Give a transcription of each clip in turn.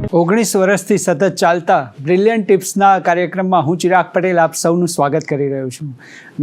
19 વર્ષથી સતત ચાલતા બ્રિલિયન્ટ ટિપ્સના કાર્યક્રમમાં હું ચિરાગ પટેલ આપ સૌનું સ્વાગત કરી રહ્યો છું.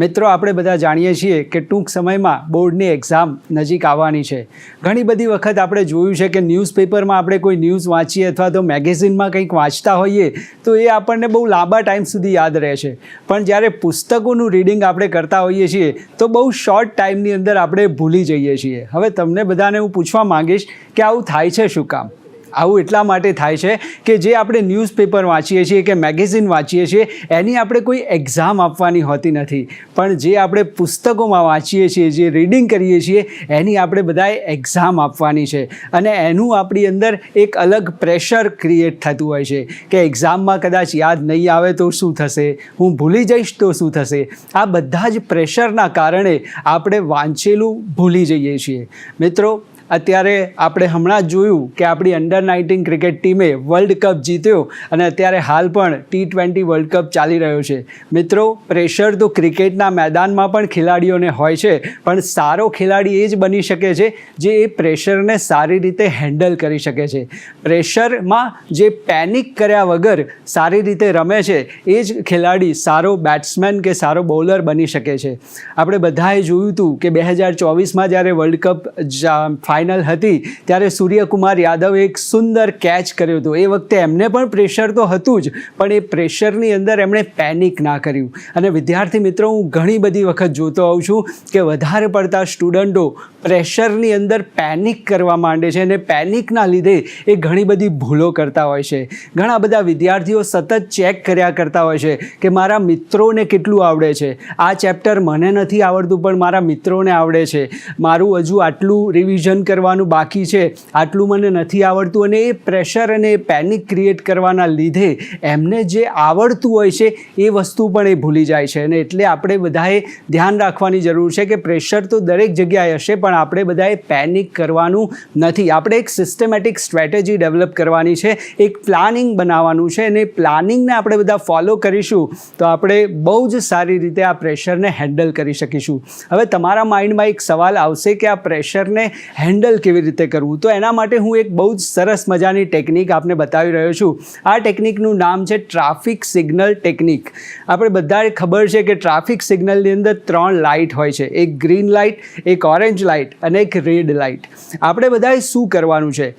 મિત્રો, આપણે બધા જાણીએ છીએ કે ટૂંક સમયમાં બોર્ડની એક્ઝામ નજીક આવવાની છે. ઘણી બધી વખત આપણે જોયું છે કે ન્યૂઝપેપરમાં આપણે કોઈ ન્યૂઝ વાંચીએ અથવા તો મેગેઝિનમાં કંઈક વાંચતા હોઈએ તો એ આપણને બહુ લાંબા ટાઈમ સુધી યાદ રહે છે. પણ જ્યારે પુસ્તકોનું રીડિંગ આપણે કરતા હોઈએ છીએ તો બહુ શોર્ટ ટાઈમની અંદર આપણે ભૂલી જઈએ છીએ. હવે તમને બધાને હું પૂછવા માંગીશ કે આવું થાય છે શું કામ? આવું એટલા માટે થાય છે કે જે આપણે ન્યૂઝપેપર વાંચીએ છીએ કે મેગેઝિન વાંચીએ છીએ એની આપણે કોઈ એક્ઝામ આપવાની હોતી નથી, પણ જે આપણે પુસ્તકોમાં વાંચીએ છીએ, જે રીડિંગ કરીએ છીએ એની આપણે બધાએ એક્ઝામ આપવાની છે. અને એનું આપણી અંદર એક અલગ પ્રેશર ક્રિએટ થતું હોય છે કે એક્ઝામમાં કદાચ યાદ નહીં આવે તો શું થશે, હું ભૂલી જઈશ તો શું થશે. આ બધા જ પ્રેશરના કારણે આપણે વાંચેલું ભૂલી જઈએ છીએ. મિત્રો, અત્યારે આપણે હમણાં જ જોયું કે આપણી અંડર-19 ક્રિકેટ ટીમે વર્લ્ડ કપ જીત્યો અને અત્યારે હાલ પણ T20 વર્લ્ડ કપ ચાલી રહ્યો છે. મિત્રો, પ્રેશર તો ક્રિકેટના મેદાનમાં પણ ખેલાડીઓને હોય છે, પણ સારો ખેલાડી એ જ બની શકે છે જે એ પ્રેશરને સારી રીતે હેન્ડલ કરી શકે છે. પ્રેશરમાં જે પેનિક કર્યા વગર સારી રીતે રમે છે એ જ ખેલાડી સારો બેટ્સમેન કે સારો બોલર બની શકે છે. આપણે બધાએ જોયું હતું કે 2024માં જ્યારે વર્લ્ડ કપ ફાઇનલ હતી ત્યારે સૂર્યકુમાર યાદવે એક સુંદર કેચ કર્યો હતો. એ વખતે એમને પણ પ્રેશર તો હતું જ, પણ એ પ્રેશરની અંદર એમણે પેનિક ના કર્યું. અને વિદ્યાર્થી મિત્રો, હું ઘણી બધી વખત જોતો આવું છું કે વધારે પડતા સ્ટુડન્ટો પ્રેશરની અંદર પેનિક કરવા માંડે છે અને પેનિકના લીધે એ ઘણી બધી ભૂલો કરતા હોય છે. ઘણા બધા વિદ્યાર્થીઓ સતત ચેક કર્યા કરતા હોય છે કે મારા મિત્રોને કેટલું આવડે છે, આ ચેપ્ટર મને નથી આવડતું પણ મારા મિત્રોને આવડે છે, મારું હજુ આટલું રિવિઝન કરવાનું બાકી છે, આટલું મને નથી આવડતું. અને એ પ્રેશર અને એ પેનિક ક્રિએટ કરવાના લીધે એમને જે આવડતું હોય છે એ વસ્તુ પણ એ ભૂલી જાય છે. અને એટલે આપણે બધાએ ધ્યાન રાખવાની જરૂર છે કે પ્રેશર તો દરેક જગ્યાએ હશે, પણ આપણે બધાએ પેનિક કરવાનું નથી. આપણે એક સિસ્ટમેટિક સ્ટ્રેટેજી ડેવલપ કરવાની છે, એક પ્લાનિંગ બનાવવાનું છે, અને પ્લાનિંગને આપણે બધા ફોલો કરીશું તો આપણે બહુ જ સારી રીતે આ પ્રેશરને હેન્ડલ કરી શકીશું. હવે તમારા માઇન્ડમાં એક સવાલ આવશે કે આ પ્રેશરને હેન્ડલ કેવી રીતે કરવું? તો એના માટે હું એક બહુ જ સરસ મજાની ટેકનિક આપને બતાવી રહ્યો છું. આ ટેકનિકનું નામ છે ટ્રાફિક સિગ્નલ ટેકનિક. આપણે બધાને ખબર છે કે ટ્રાફિક સિગ્નલની અંદર 3 લાઇટ હોય છે, એક ગ્રીન લાઇટ, એક ઓરેન્જ લાઇટ અને એક રેડ લાઇટ. આપણે બધાએ શું કરવાનું છે?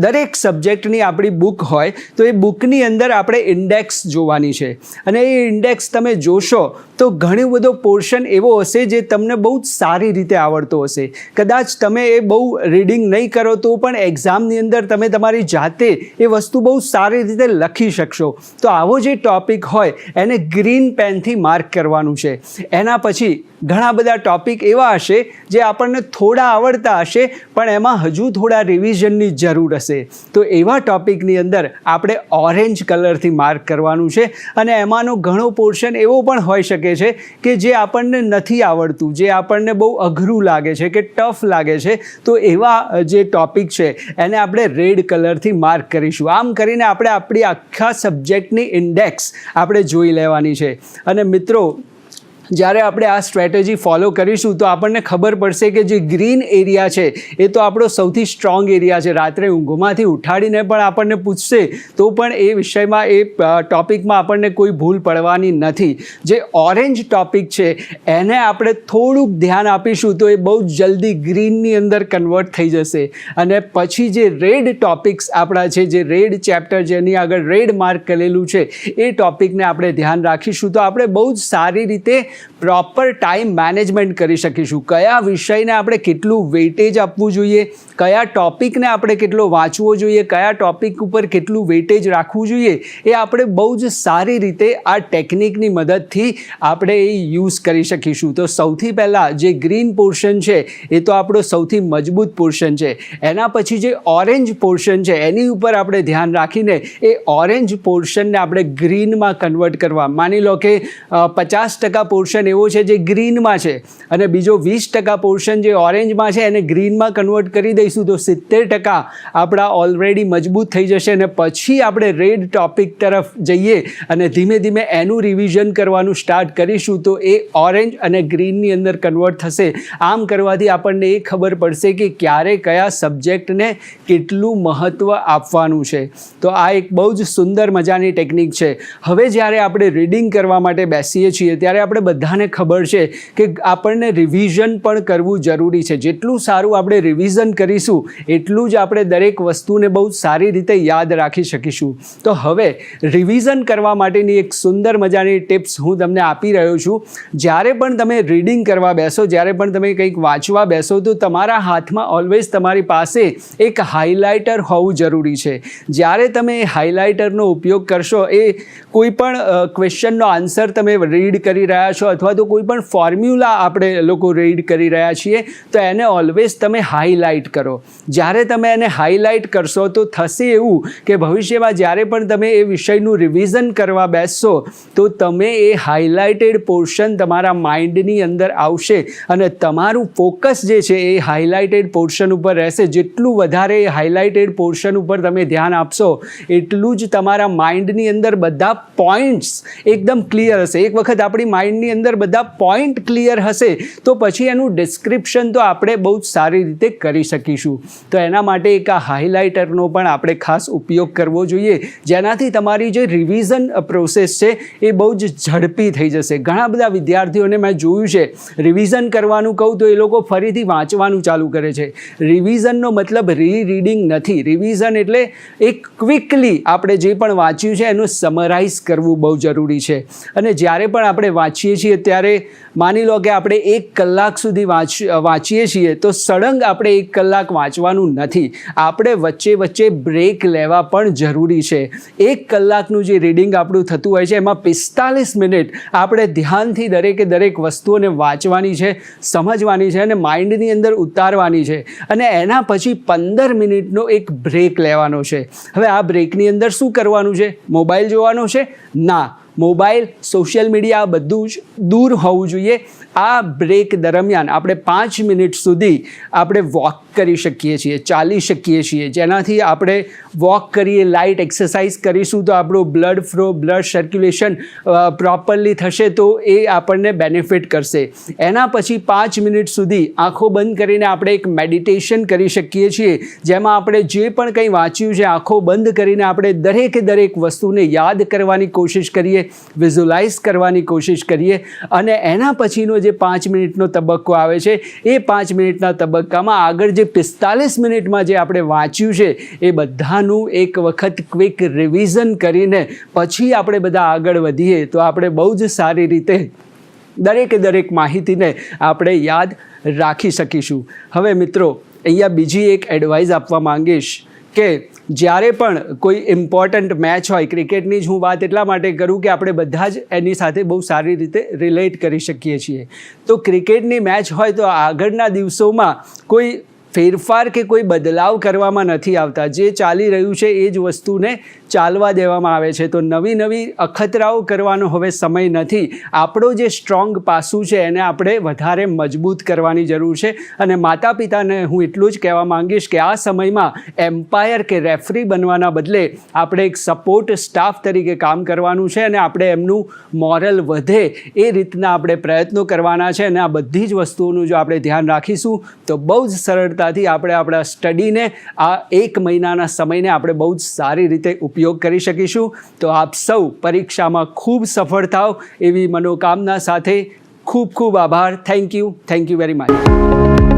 દરેક સબ્જેક્ટની આપણી બુક હોય તો એ બુકની અંદર આપણે ઇન્ડેક્સ જોવાની છે, અને એ ઇન્ડેક્સ તમે જોશો તો ઘણો બધો પોર્શન એવો હશે જે તમને બહુ જ સારી રીતે આવડતો હશે. કદાચ તમે એ બહુ રીડિંગ નહીં કરો તો પણ એક્ઝામની અંદર તમે તમારી જાતે એ વસ્તુ બહુ સારી રીતે લખી શકશો. તો આવો જે ટૉપિક હોય એને ગ્રીન પેનથી માર્ક કરવાનું છે. એના પછી ઘણા બધા ટૉપિક એવા હશે જે આપણને થોડા આવડતા હશે પણ એમાં હજુ થોડા રિવિઝનની જરૂર હશે. તો એવા ટૉપિકની અંદર આપણે ઓરેન્જ કલરથી માર્ક કરવાનું છે. અને એમાંનો ઘણો પોર્શન એવો પણ હોઈ શકે છે કે જે આપણને નથી આવડતું, જે આપણને બહુ અઘરું લાગે છે કે ટફ લાગે છે. તો એવા જે ટૉપિક છે એને આપણે રેડ કલરથી માર્ક કરીશું. આમ કરીને આપણે આપણી આખા સબ્જેક્ટની ઇન્ડેક્સ આપણે જોઈ લેવાની છે. અને મિત્રો, જ્યારે આપણે આ સ્ટ્રેટેજી ફોલો કરીશું તો આપણને ખબર પડશે કે જે ગ્રીન એરિયા છે એ તો આપણો સૌથી સ્ટ્રોંગ એરિયા છે. રાત્રે ઊંઘમાંથી ઉઠાડીને પણ આપણને પૂછશે તો પણ એ વિષયમાં, એ ટૉપિકમાં આપણને કોઈ ભૂલ પડવાની નથી. જે ઓરેન્જ ટૉપિક છે એને આપણે થોડુંક ધ્યાન આપીશું તો એ બહુ જલ્દી ગ્રીનની અંદર કન્વર્ટ થઈ જશે. અને પછી જે રેડ ટૉપિક્સ આપણા છે, જે રેડ ચેપ્ટર જેની આગળ રેડ માર્ક કરેલું છે એ ટૉપિકને આપણે ધ્યાન રાખીશું તો આપણે બહુ જ સારી રીતે પ્રોપર ટાઈમ મેનેજમેન્ટ કરી શકીશું. કયા વિષયને આપણે કેટલું વેઇટેજ આપવું જોઈએ, કયા ટૉપિકને આપણે કેટલો વાંચવો જોઈએ, કયા ટૉપિક ઉપર કેટલું વેઇટેજ રાખવું જોઈએ, એ આપણે બહુ જ સારી રીતે આ ટેકનિકની મદદથી આપણે એ યુઝ કરી શકીશું. તો સૌથી પહેલાં જે ગ્રીન પોર્શન છે એ તો આપણો સૌથી મજબૂત પોર્શન છે. એના પછી જે ઓરેન્જ પોર્શન છે એની ઉપર આપણે ધ્યાન રાખીને એ ઓરેન્જ પોર્શનને આપણે ગ્રીનમાં કન્વર્ટ કરવા. માની લો કે 50% પોર્શન પોર્શન એવો છે જે ગ્રીનમાં છે અને બીજો 20% પોર્શન જે ઓરેન્જમાં છે એને ગ્રીનમાં કન્વર્ટ કરી દઈશું તો 70% આપણા ઓલરેડી મજબૂત થઈ જશે અને પછી આપણે રેડ ટોપિક તરફ જઈએ અને ધીમે ધીમે એનું રિવિઝન કરવાનું સ્ટાર્ટ કરીશું તો એ ઓરેન્જ અને ગ્રીનની અંદર કન્વર્ટ થશે. આમ કરવાથી આપણને એ ખબર પડશે કે ક્યારે કયા સબ્જેક્ટને કેટલું મહત્ત્વ આપવાનું છે. તો આ એક બહુ જ સુંદર મજાની ટેકનિક છે. હવે જ્યારે આપણે રીડિંગ કરવા માટે બેસીએ છીએ ત્યારે આપણે બધાને ખબર છે કે આપણને રિવિઝન પણ કરવું જરૂરી છે. જેટલું સારું આપણે રિવિઝન કરીશું એટલું જ આપણે દરેક વસ્તુને બહુ સારી રીતે યાદ રાખી શકીશું. તો હવે રિવિઝન કરવા માટેની એક સુંદર મજાની ટિપ્સ હું તમને આપી રહ્યો છું. જ્યારે પણ તમે રીડિંગ કરવા બેસો, જ્યારે પણ તમે કંઈક વાંચવા બેસો તો તમારા હાથમાં ઓલવેઝ તમારી પાસે એક હાઇલાઇટર હોવું જરૂરી છે. જ્યારે તમે હાઇલાઇટરનો ઉપયોગ કરશો, એ કોઈ પણ ક્વેશ્ચનનો આન્સર તમે રીડ કરી રહ્યા છો અથવા તો કોઈ પણ ફોર્મ્યુલા આપણે લોકો રીડ કરી રહ્યા છીએ તો એને ઓલવેઝ તમે હાઇલાઇટ કરો. જ્યારે તમે એને હાઇલાઇટ કરશો તો થશે એવું કે ભવિષ્યમાં જ્યારે પણ તમે એ વિષયનું રિવિઝન કરવા બેસશો તો તમે એ હાઇલાઇટેડ પોર્શન તમારા માઇન્ડની અંદર આવશે અને તમારું ફોકસ જે છે એ હાઇલાઇટેડ પોર્શન ઉપર રહેશે. જેટલું વધારે એ હાઇલાઇટેડ પોર્શન ઉપર તમે ધ્યાન આપશો એટલું જ તમારા માઇન્ડની અંદર બધા પોઈન્ટ્સ એકદમ ક્લિયર હશે. એક વખત આપણી માઇન્ડની અંદર બધા પોઈન્ટ ક્લિયર હશે તો પછી એનું ડિસ્ક્રિપ્શન તો આપણે બહુ જ સારી રીતે કરી શકીશું. તો એના માટે એક આ હાઇલાઇટરનો પણ આપણે ખાસ ઉપયોગ કરવો જોઈએ, જેનાથી તમારી જે રિવિઝન પ્રોસેસ છે એ બહુ જ ઝડપી થઈ જશે. ઘણા બધા વિદ્યાર્થીઓને મેં જોયું છે રિવિઝન કરવાનું કહું તો એ લોકો ફરીથી વાંચવાનું ચાલુ કરે છે. રિવિઝનનો મતલબ રીડિંગ નથી. રિવિઝન એટલે એક ક્વિકલી આપણે જે પણ વાંચ્યું છે એનું સમરાઇઝ કરવું બહુ જરૂરી છે. અને જ્યારે પણ આપણે વાંચીએ છીએ ત્યારે માની લો કે આપણે 1 કલાક સુધી વાંચીએ છીએ તો સળંગ આપણે 1 કલાક વાંચવાનું નથી. આપણે વચ્ચે વચ્ચે બ્રેક લેવા પણ જરૂરી છે. 1 કલાકનું જે રીડિંગ આપણું થતું હોય છે એમાં 45 મિનિટ આપણે ધ્યાનથી દરેકે દરેક વસ્તુઓને વાંચવાની છે, સમજવાની છે અને માઇન્ડની અંદર ઉતારવાની છે અને એના પછી 15 મિનિટનો એક બ્રેક લેવાનો છે. હવે આ બ્રેકની અંદર શું કરવાનું છે? મોબાઈલ જોવાનો છે? ના, મોબાઈલ, સોશિયલ મીડિયા બધું જ દૂર હોવું જોઈએ. આ બ્રેક દરમિયાન આપણે 5 મિનિટ સુધી આપણે વોક કરી શકીએ છીએ, ચાલી શકીએ છીએ. જેનાથી આપણે વોક કરીએ, લાઇટ એક્સરસાઇઝ કરીશું તો આપણું blood flow, blood circulation properly થશે તો એ આપણને બેનિફિટ કરશે. એના પછી 5 મિનિટ સુધી આંખો બંધ કરીને આપણે એક મેડિટેશન કરી શકીએ છીએ, જેમાં આપણે જે પણ કંઈ વાંચ્યું છે આંખો બંધ કરીને આપણે દરેકે દરેક વસ્તુને યાદ કરવાની કોશિશ કરીએ, વિઝ્યુલાઇઝ કરવાની કોશિશ કરીએ અને એના પછીનો જે 5 મિનિટનો તબક્કો આવે છે એ 5 મિનિટના તબક્કામાં આગળ જે 45 મિનિટમાં જે આપણે વાંચ્યું છે એ બધાનું એક વખત ક્વિક રિવિઝન કરીને પછી આપણે બધા આગળ વધીએ તો આપણે બહુ જ સારી રીતે દરેકે દરેક માહિતીને આપણે યાદ રાખી શકીશું. હવે મિત્રો, અહીંયા બીજી એક એડવાઇસ આપવા માંગીશ કે જ્યારે પણ કોઈ ઇમ્પોર્ટન્ટ મેચ હોય, ક્રિકેટની જ હું વાત એટલા માટે કરું કે આપણે બધા જ એની સાથે બહુ સારી રીતે રિલેટ કરી શકીએ છીએ. તો ક્રિકેટની મેચ હોય તો આગળના દિવસોમાં કોઈ ફેરફાર કે કોઈ બદલાવ કરવામાં નથી આવતા. જે ચાલી રહ્યું છે એ જ વસ્તુને ચાલવા દેવામાં આવે છે. તો નવી નવી અખતરાઓ કરવાનો હવે સમય નથી. આપણો જે સ્ટ્રોંગ પાસું છે એને આપણે વધારે મજબૂત કરવાની જરૂર છે અને માતા પિતાને હું એટલું જ કહેવા માંગીશ કે આ સમયમાં એમ્પાયર કે રેફરી બનવાના બદલે આપણે એક સપોર્ટ સ્ટાફ તરીકે કામ કરવાનું છે અને આપણે એમનું મોરલ વધે એ રીતના આપણે પ્રયત્નો કરવાના છે. અને આ બધી જ વસ્તુઓનું જો આપણે ધ્યાન રાખીશું તો બહુ જ સરળતાથી આપણે આપણા સ્ટડીને આ 1 મહિનાના સમયને આપણે બહુ જ સારી રીતે ઉપયોગ કરી શકીશું. તો આપ સૌ પરીક્ષામાં ખૂબ સફળ થાવ એવી મનોકામના સાથે ખૂબ ખૂબ આભાર. Thank you very much.